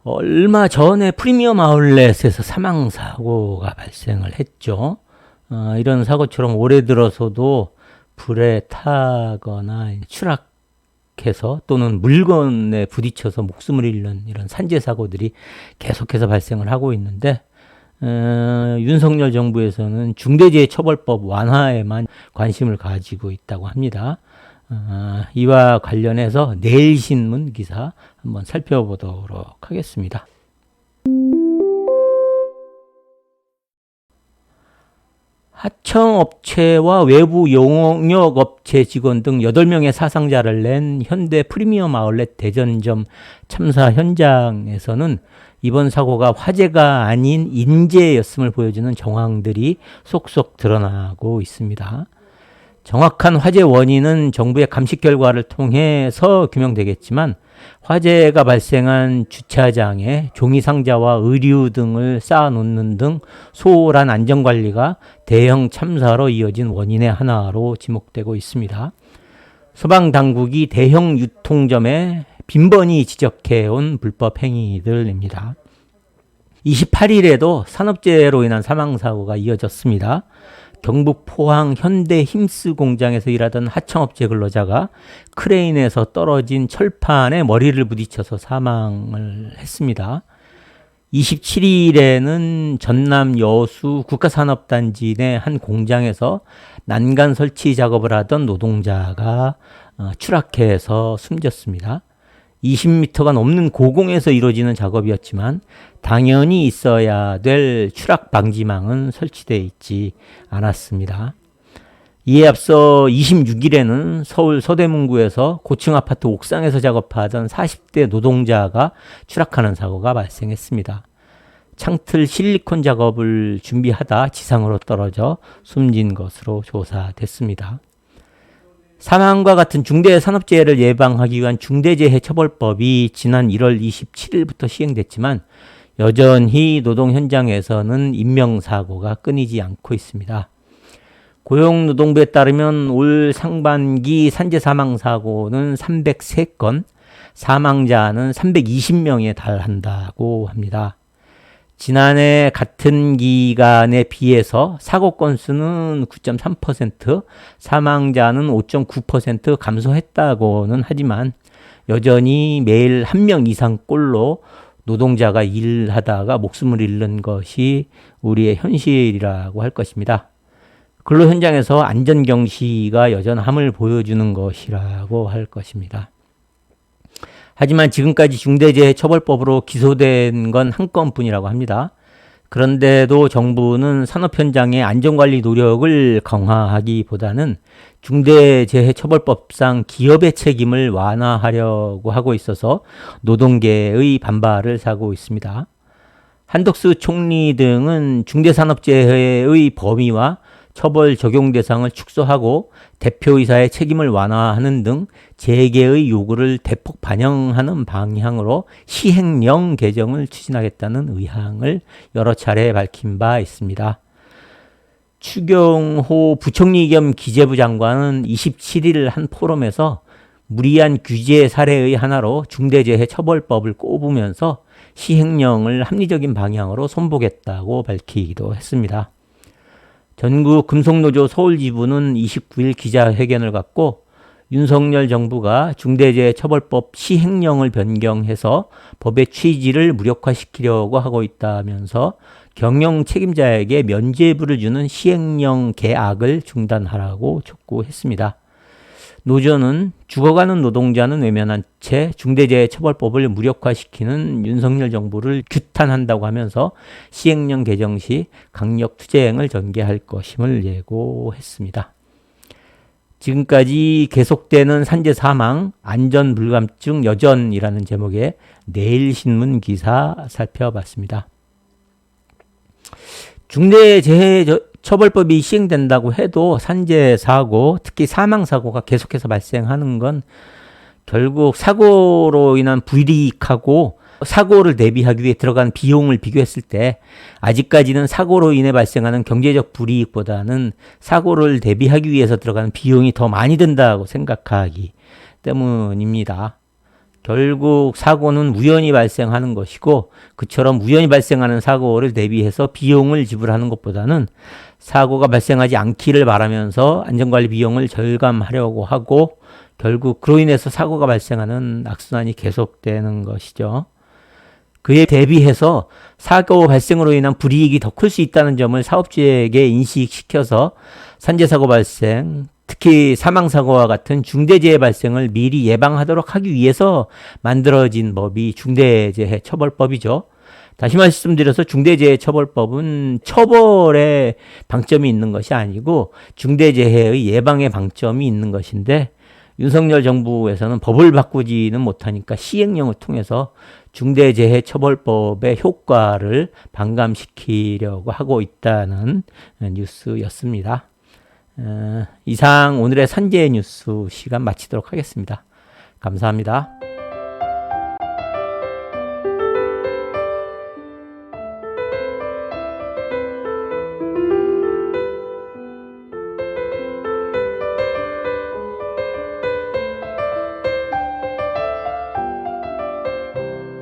얼마 전에 프리미엄 아울렛에서 사망사고가 발생을 했죠. 이런 사고처럼 올해 들어서도 불에 타거나 추락해서 또는 물건에 부딪혀서 목숨을 잃는 이런 산재 사고들이 계속해서 발생을 하고 있는데, 윤석열 정부에서는 중대재해처벌법 완화에만 관심을 가지고 있다고 합니다. 이와 관련해서 내일신문 기사 한번 살펴보도록 하겠습니다. 하청업체와 외부 용역업체 직원 등 8명의 사상자를 낸 현대 프리미엄 아울렛 대전점 참사 현장에서는 이번 사고가 화재가 아닌 인재였음을 보여주는 정황들이 속속 드러나고 있습니다. 정확한 화재 원인은 정부의 감식 결과를 통해서 규명되겠지만, 화재가 발생한 주차장에 종이 상자와 의류 등을 쌓아놓는 등 소홀한 안전관리가 대형 참사로 이어진 원인의 하나로 지목되고 있습니다. 소방당국이 대형 유통점에 빈번히 지적해온 불법 행위들입니다. 28일에도 산업재해로 인한 사망사고가 이어졌습니다. 경북 포항 현대 힘스 공장에서 일하던 하청업체 근로자가 크레인에서 떨어진 철판에 머리를 부딪혀서 사망을 했습니다. 27일에는 전남 여수 국가산업단지 내 한 공장에서 난간 설치 작업을 하던 노동자가 추락해서 숨졌습니다. 20m가 넘는 고공에서 이루어지는 작업이었지만 당연히 있어야 될 추락 방지망은 설치되어 있지 않았습니다. 이에 앞서 26일에는 서울 서대문구에서 고층 아파트 옥상에서 작업하던 40대 노동자가 추락하는 사고가 발생했습니다. 창틀 실리콘 작업을 준비하다 지상으로 떨어져 숨진 것으로 조사됐습니다. 사망과 같은 중대산업재해를 예방하기 위한 중대재해처벌법이 지난 1월 27일부터 시행됐지만 여전히 노동 현장에서는 인명사고가 끊이지 않고 있습니다. 고용노동부에 따르면 올 상반기 산재 사망사고는 303건, 사망자는 320명에 달한다고 합니다. 지난해 같은 기간에 비해서 사고 건수는 9.3%, 사망자는 5.9% 감소했다고는 하지만 여전히 매일 1명 이상꼴로 노동자가 일하다가 목숨을 잃는 것이 우리의 현실이라고 할 것입니다. 근로 현장에서 안전경시가 여전함을 보여주는 것이라고 할 것입니다. 하지만 지금까지 중대재해처벌법으로 기소된 건 한 건뿐이라고 합니다. 그런데도 정부는 산업 현장의 안전관리 노력을 강화하기보다는 중대재해처벌법상 기업의 책임을 완화하려고 하고 있어서 노동계의 반발을 사고 있습니다. 한덕수 총리 등은 중대산업재해의 범위와 처벌 적용 대상을 축소하고 대표이사의 책임을 완화하는 등 재계의 요구를 대폭 반영하는 방향으로 시행령 개정을 추진하겠다는 의향을 여러 차례 밝힌 바 있습니다. 추경호 부총리 겸 기재부 장관은 27일 한 포럼에서 무리한 규제 사례의 하나로 중대재해처벌법을 꼽으면서 시행령을 합리적인 방향으로 손보겠다고 밝히기도 했습니다. 전국 금속노조 서울지부는 29일 기자회견을 갖고 윤석열 정부가 중대재해처벌법 시행령을 변경해서 법의 취지를 무력화시키려고 하고 있다면서 경영 책임자에게 면죄부를 주는 시행령 개악을 중단하라고 촉구했습니다. 노조는 죽어가는 노동자는 외면한 채 중대재해처벌법을 무력화시키는 윤석열 정부를 규탄한다고 하면서 시행령 개정 시 강력 투쟁을 전개할 것임을 예고했습니다. 지금까지 계속되는 산재 사망, 안전 불감증 여전이라는 제목의 내일신문 기사 살펴봤습니다. 중대재해처벌법이 시행된다고 해도 산재 사고, 특히 사망 사고가 계속해서 발생하는 건 결국 사고로 인한 불이익하고 사고를 대비하기 위해 들어간 비용을 비교했을 때 아직까지는 사고로 인해 발생하는 경제적 불이익보다는 사고를 대비하기 위해서 들어가는 비용이 더 많이 든다고 생각하기 때문입니다. 결국 사고는 우연히 발생하는 것이고 그처럼 우연히 발생하는 사고를 대비해서 비용을 지불하는 것보다는 사고가 발생하지 않기를 바라면서 안전관리 비용을 절감하려고 하고 결국 그로 인해서 사고가 발생하는 악순환이 계속되는 것이죠. 그에 대비해서 사고 발생으로 인한 불이익이 더 클 수 있다는 점을 사업주에게 인식시켜서 산재사고 발생, 특히 사망사고와 같은 중대재해 발생을 미리 예방하도록 하기 위해서 만들어진 법이 중대재해처벌법이죠. 다시 말씀드려서 중대재해처벌법은 처벌에 방점이 있는 것이 아니고 중대재해의 예방에 방점이 있는 것인데 윤석열 정부에서는 법을 바꾸지는 못하니까 시행령을 통해서 중대재해처벌법의 효과를 반감시키려고 하고 있다는 뉴스였습니다. 이상 오늘의 산재 뉴스 시간 마치도록 하겠습니다. 감사합니다.